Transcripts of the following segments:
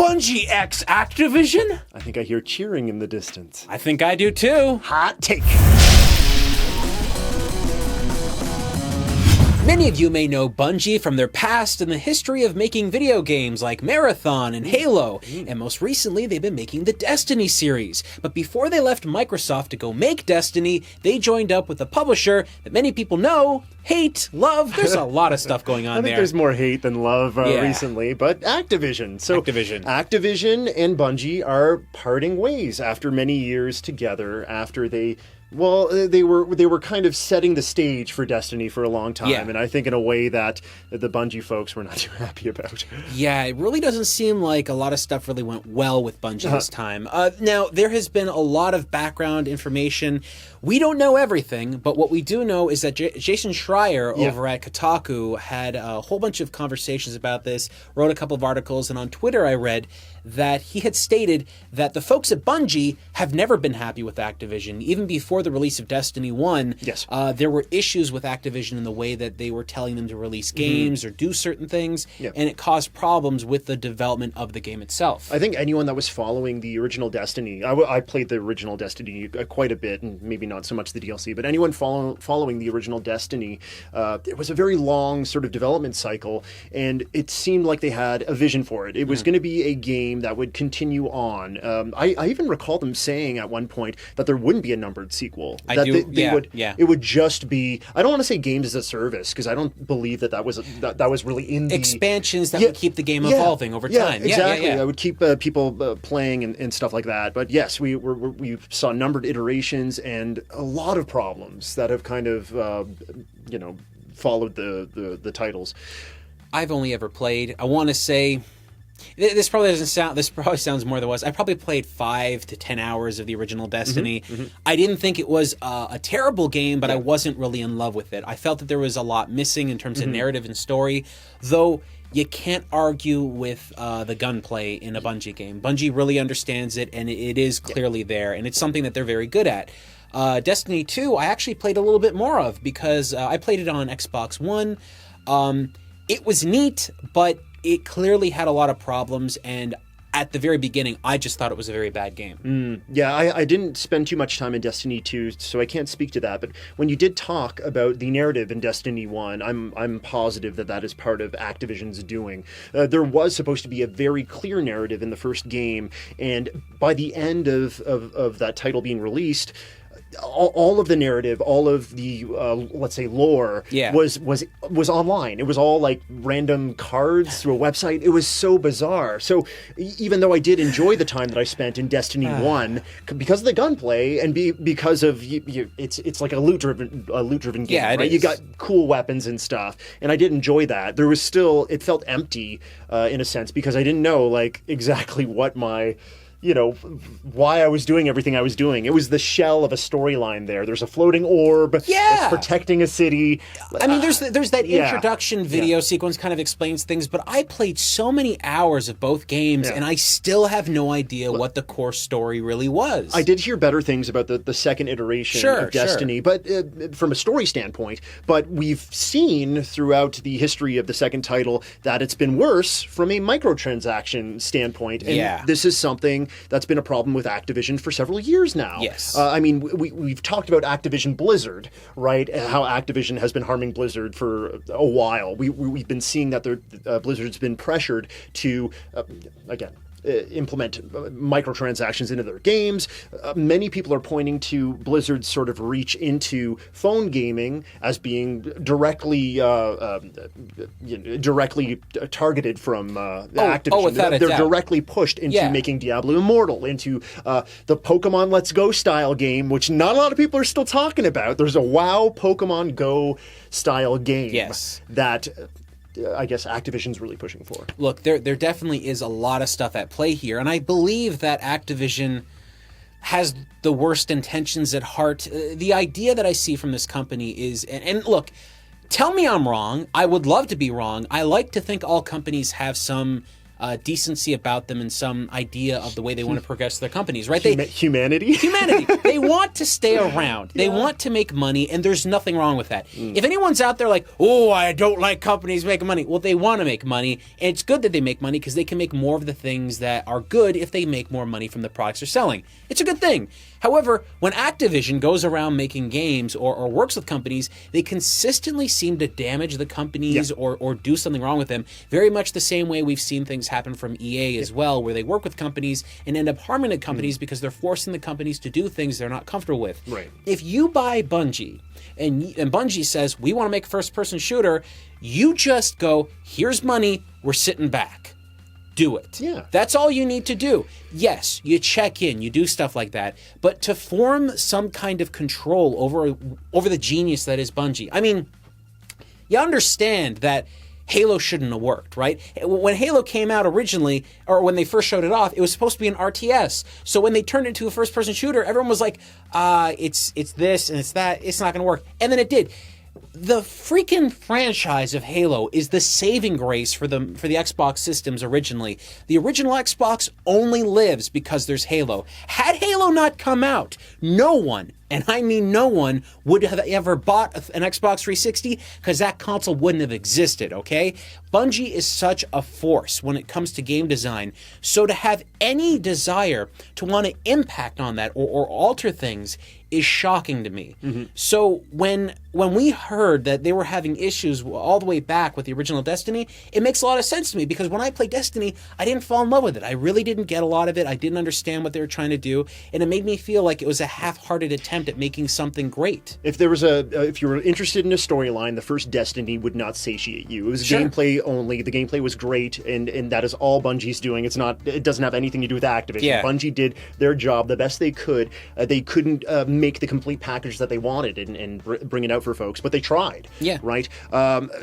Bungie X Activision? I think I hear cheering in the distance. I think I do too. Hot take. Many of you may know Bungie from their past and the history of making video games like Marathon and Halo, and most recently they've been making the Destiny series. But before they left Microsoft to go make Destiny, they joined up with a publisher that many people know, hate, love. There's a lot of stuff going on I think there. there's more hate than love recently, but Activision. So Activision and Bungie are parting ways after many years together. After they were kind of setting the stage for Destiny for a long time, and I think in a way that the Bungie folks were not too happy about. Yeah, it really doesn't seem like a lot of stuff really went well with Bungie this time. Now, there has been a lot of background information. We don't know everything, but what we do know is that Jason Schreier over at Kotaku had a whole bunch of conversations about this, wrote a couple of articles, and on Twitter I read that he had stated that the folks at Bungie have never been happy with Activision. Even before the release of Destiny 1, there were issues with Activision in the way that they were telling them to release games or do certain things, and it caused problems with the development of the game itself. I think anyone that was following the original Destiny, I played the original Destiny quite a bit, and maybe not so much the DLC, but anyone following the original Destiny, it was a very long sort of development cycle, and it seemed like they had a vision for it. It was going to be a game that would continue on. I even recall them saying at one point that there wouldn't be a numbered sequel. It would just be, I don't want to say games as a service, because I don't believe that was really in the expansions that would keep the game evolving over time. Exactly. I would keep people playing and stuff like that. But yes, we saw numbered iterations and a lot of problems that have kind of followed the titles. I've only ever played, I want to say, this probably sounds more than it was. I probably played 5 to 10 hours of the original Destiny. I didn't think it was a terrible game, but I wasn't really in love with it. I felt that there was a lot missing in terms of narrative and story, though you can't argue with the gunplay in a Bungie game. Bungie really understands it, and it is clearly there, and it's something that they're very good at. Destiny 2, I actually played a little bit more of, because I played it on Xbox One. It was neat, but it clearly had a lot of problems, and at the very beginning, I just thought it was a very bad game. I didn't spend too much time in Destiny 2, so I can't speak to that. But when you did talk about the narrative in Destiny 1, I'm positive that is part of Activision's doing. There was supposed to be a very clear narrative in the first game, and by the end of that title being released, all of the narrative, all of the let's say lore, was online. It was all like random cards through a website. It was so bizarre. So even though I did enjoy the time that I spent in Destiny 1 because of the gunplay and because of it's like a loot driven game, right? You got cool weapons and stuff, and I did enjoy that. There was still, it felt empty in a sense, because I didn't know like exactly what my why I was doing everything I was doing. It was the shell of a storyline there. There's a floating orb that's protecting a city. I mean, there's that introduction video sequence kind of explains things, but I played so many hours of both games, and I still have no idea what the core story really was. I did hear better things about the second iteration of Destiny, but from a story standpoint, but we've seen throughout the history of the second title that it's been worse from a microtransaction standpoint, and this is something that's been a problem with Activision for several years now. Yes. I mean, we've talked about Activision Blizzard, right? And how Activision has been harming Blizzard for a while. We've been seeing that Blizzard's been pressured to, implement microtransactions into their games. Many people are pointing to Blizzard's sort of reach into phone gaming as being directly targeted from Activision. They're directly pushed into making Diablo Immortal, into the Pokemon Let's Go style game, which not a lot of people are still talking about. There's a WoW Pokemon Go style game that I guess Activision's really pushing for. Look, there definitely is a lot of stuff at play here, and I believe that Activision has the worst intentions at heart. The idea that I see from this company is, and look, tell me I'm wrong. I would love to be wrong. I like to think all companies have some decency about them and some idea of the way they want to progress their companies, right? Humanity? Humanity. They want to stay around. They want to make money, and there's nothing wrong with that. If anyone's out there like, oh, I don't like companies making money, well, they want to make money, and it's good that they make money because they can make more of the things that are good if they make more money from the products they're selling. It's a good thing. However, when Activision goes around making games or works with companies, they consistently seem to damage the companies or do something wrong with them, very much the same way we've seen things happen from EA as well, where they work with companies and end up harming the companies because they're forcing the companies to do things they're not comfortable with. Right. If you buy Bungie and Bungie says, we want to make a first-person shooter, you just go, here's money, we're sitting back. Do it. Yeah. That's all you need to do. Yes, you check in, you do stuff like that, but to form some kind of control over the genius that is Bungie. I mean, you understand that Halo shouldn't have worked, right? When Halo came out originally, or when they first showed it off, it was supposed to be an RTS. So when they turned it into a first-person shooter, everyone was like, it's this and it's that, it's not going to work. And then it did. The freaking franchise of Halo is the saving grace for the Xbox systems originally. The original Xbox only lives because there's Halo. Had Halo not come out, no one, and I mean no one, would have ever bought an Xbox 360 because that console wouldn't have existed, okay? Bungie is such a force when it comes to game design, so to have any desire to want to impact on that or alter things is shocking to me. So when we heard that they were having issues all the way back with the original Destiny, it makes a lot of sense to me because when I played Destiny, I didn't fall in love with it. I really didn't get a lot of it. I didn't understand what they were trying to do, and it made me feel like it was a half-hearted attempt at making something great. If there was if you were interested in a storyline, the first Destiny would not satiate you. It was gameplay only. The gameplay was great, and that is all Bungie's doing. It doesn't have anything to do with Activision. Yeah. Bungie did their job the best they could. They couldn't make the complete package that they wanted and bring it out for folks, but they tried. Yeah. Right?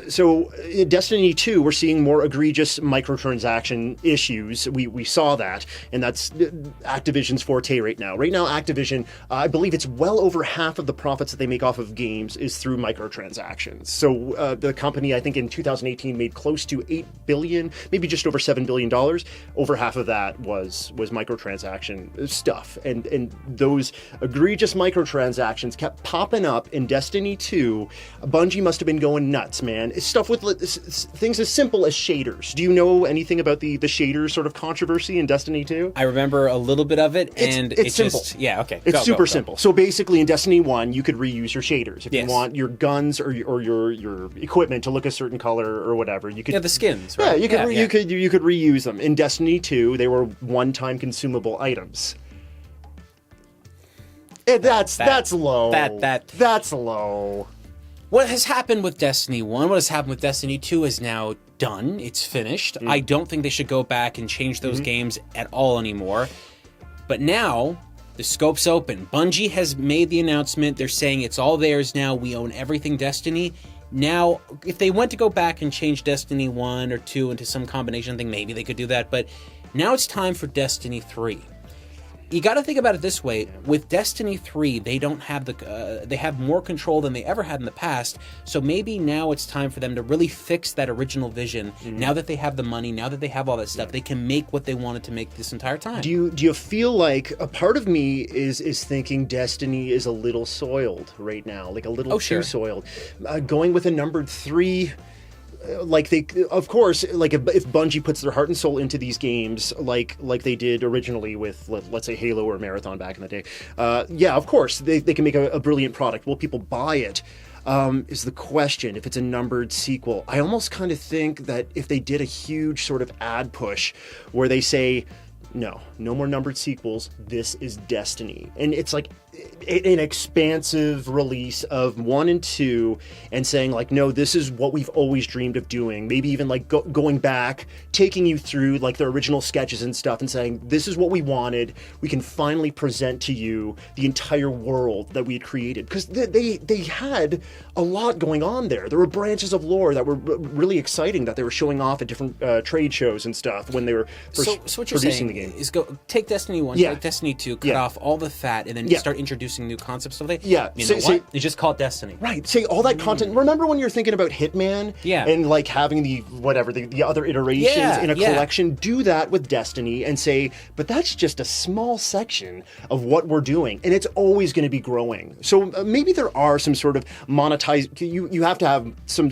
So in Destiny 2, we're seeing more egregious microtransaction issues. We saw that, and that's Activision's forte right now. Right now, Activision, I believe it's well over half of the profits that they make off of games is through microtransactions. So the company, I think in 2018, made close to $8 billion, maybe just over $7 billion. Over half of that was microtransaction stuff. And those egregious microtransactions kept popping up in Destiny 2. Bungie must have been going nuts, man. It's stuff with things as simple as shaders. Do you know anything about the shaders sort of controversy in Destiny 2? I remember a little bit of it, and it's simple. Yeah, okay. It's super simple. So basically, in Destiny 1, you could reuse your shaders. If you Yes. want your guns or your equipment to look a certain color or whatever, you could. Yeah, the skins, right? Yeah, you could reuse them. In Destiny 2, they were one-time consumable items. That's low. That's low. What has happened with Destiny 1, what has happened with Destiny 2 is now done. It's finished. I don't think they should go back and change those games at all anymore. But now, the scope's open. Bungie has made the announcement. They're saying it's all theirs now. We own everything Destiny. Now, if they went to go back and change Destiny 1 or 2 into some combination thing, maybe they could do that. But now it's time for Destiny 3. You got to think about it this way. With Destiny 3, they don't have they have more control than they ever had in the past. So maybe now it's time for them to really fix that original vision. Now that they have the money, now that they have all that stuff, they can make what they wanted to make this entire time. Do you feel like a part of me is thinking Destiny is a little soiled right now, like a little too soiled, going with a numbered 3. Like they, of course, like if Bungie puts their heart and soul into these games, like they did originally with, let's say, Halo or Marathon back in the day, yeah, of course, they can make a brilliant product. Will people buy it? Is the question. If it's a numbered sequel, I almost kind of think that if they did a huge sort of ad push where they say, no more numbered sequels, this is Destiny, and it's like an expansive release of 1 and 2 and saying like, no, this is what we've always dreamed of doing, maybe even like going back, taking you through like the original sketches and stuff and saying, this is what we wanted, we can finally present to you the entire world that we had created, because they had a lot going on there. There were branches of lore that were really exciting that they were showing off at different trade shows and stuff when they were so what you're producing saying the game. is take Destiny 1, take Destiny 2, cut off all the fat, and then start introducing introducing new concepts. So they, Yeah, you know what? They just call it Destiny. Right. Say all that content. Remember when you're thinking about Hitman? Yeah. And like having the other iterations in a collection? Do that with Destiny and say, but that's just a small section of what we're doing, and it's always going to be growing. So maybe there are some sort of you have to have some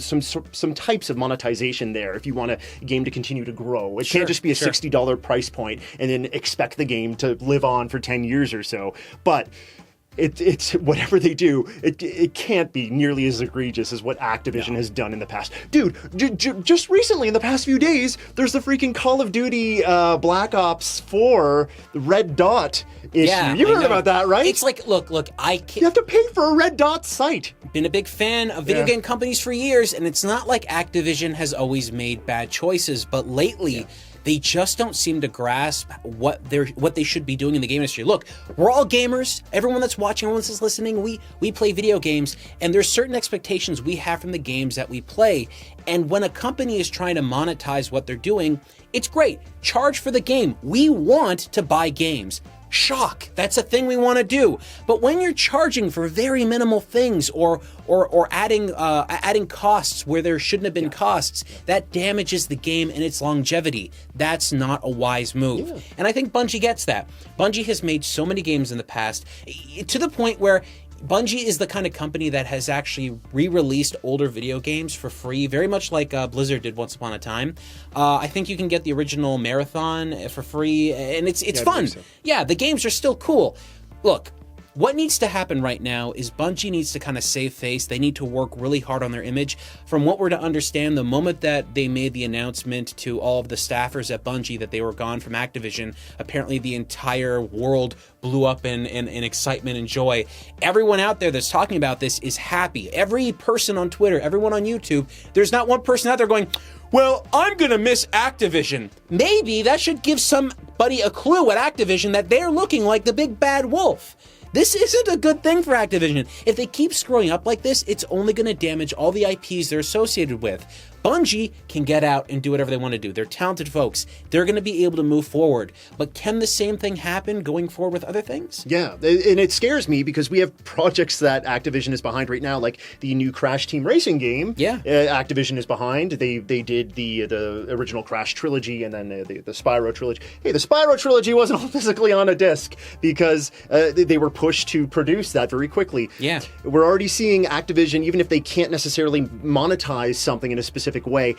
types of monetization there if you want a game to continue to grow. It can't just be a $60 price point and then expect the game to live on for 10 years or so. But it's whatever they do, it can't be nearly as egregious as what Activision has done in the past. Dude, just recently, in the past few days, there's the freaking Call of Duty Black Ops 4 Red Dot issue. Yeah, you heard about that, right? It's like, look, I can't... You have to pay for a Red Dot site. Been a big fan of video game companies for years, and it's not like Activision has always made bad choices, but lately... They just don't seem to grasp what they should be doing in the game industry. Look, we're all gamers. Everyone that's watching, everyone that's listening, we play video games, and there's certain expectations we have from the games that we play. And when a company is trying to monetize what they're doing, it's great. Charge for the game. We want to buy games. Shock. That's a thing we want to do. But when you're charging for very minimal things or adding costs where there shouldn't have been costs, that damages the game and its longevity. That's not a wise move. Yeah. And I think Bungie gets that. Bungie has made so many games in the past to the point where Bungie is the kind of company that has actually re-released older video games for free, very much like Blizzard did once upon a time. I think you can get the original Marathon for free, and it's fun. So. Yeah, the games are still cool. Look, what needs to happen right now is Bungie needs to kind of save face. They need to work really hard on their image. From what we're to understand, the moment that they made the announcement to all of the staffers at Bungie that they were gone from Activision, apparently the entire world blew up in excitement and joy. Everyone out there that's talking about this is happy. Every person on Twitter, everyone on YouTube, there's not one person out there going, well, I'm going to miss Activision. Maybe that should give somebody a clue at Activision that they're looking like the big bad wolf. This isn't a good thing for Activision. If they keep screwing up like this, it's only going to damage all the IPs they're associated with. Bungie can get out and do whatever they want to do. They're talented folks. They're going to be able to move forward. But can the same thing happen going forward with other things? Yeah, and it scares me because we have projects that Activision is behind right now, like the new Crash Team Racing game. Yeah. Activision is behind. They did the original Crash trilogy and then the Spyro trilogy. Hey, the Spyro trilogy wasn't all physically on a disc because they were pushed to produce that very quickly. Yeah. We're already seeing Activision, even if they can't necessarily monetize something in a specific way,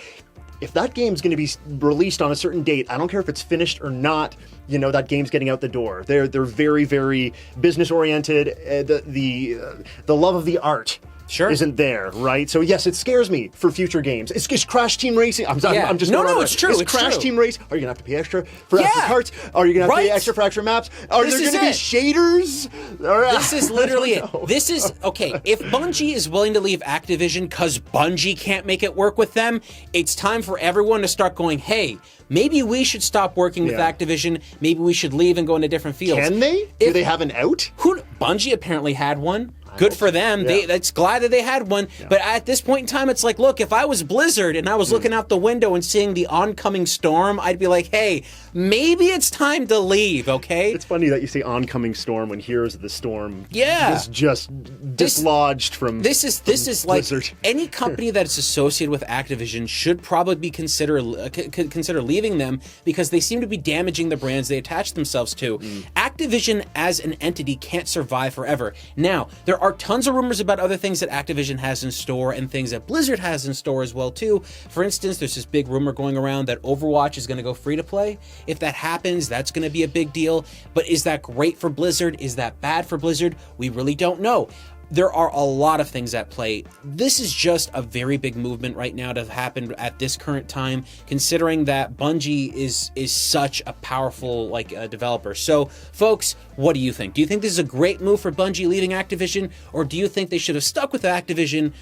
if that game's going to be released on a certain date, I don't care if it's finished or not, that game's getting out the door. They're very, very business oriented. The love of the art isn't there, right? So yes, it scares me for future games. It's Crash Team Racing. I'm just it's true. It's Crash Team Race. Are you gonna have to pay extra for extra parts? Are you gonna have to pay extra for extra maps? Are there gonna be shaders? This is literally it. This is okay. If Bungie is willing to leave Activision because Bungie can't make it work with them, it's time for everyone to start going, hey, maybe we should stop working with Activision. Maybe we should leave and go into different fields. Can they? Do they have an out? Bungie apparently had one. Good for them. Yeah. That's glad that they had one. Yeah. But at this point in time, it's like, look, if I was Blizzard and I was looking out the window and seeing the oncoming storm, I'd be like, hey, maybe it's time to leave, okay? It's funny that you say oncoming storm when Heroes of the Storm is just dislodged from This is Blizzard. Like any company that is associated with Activision should probably consider leaving them because they seem to be damaging the brands they attach themselves to. Activision as an entity can't survive forever. Now, there are tons of rumors about other things that Activision has in store and things that Blizzard has in store as well too. For instance, there's this big rumor going around that Overwatch is going to go free to play. If that happens, that's going to be a big deal. But is that great for Blizzard? Is that bad for Blizzard? We really don't know. There are a lot of things at play. This is just a very big movement right now to happen at this current time, considering that Bungie is such a powerful developer. So, folks, what do you think? Do you think this is a great move for Bungie leaving Activision, or do you think they should have stuck with Activision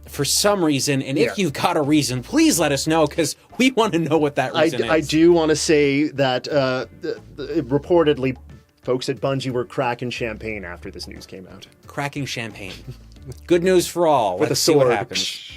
for some reason? And if you've got a reason, please let us know, because we want to know what that reason is. I do want to say that reportedly, folks at Bungie were cracking champagne after this news came out. Cracking champagne. Good news for all. Let's see what happens.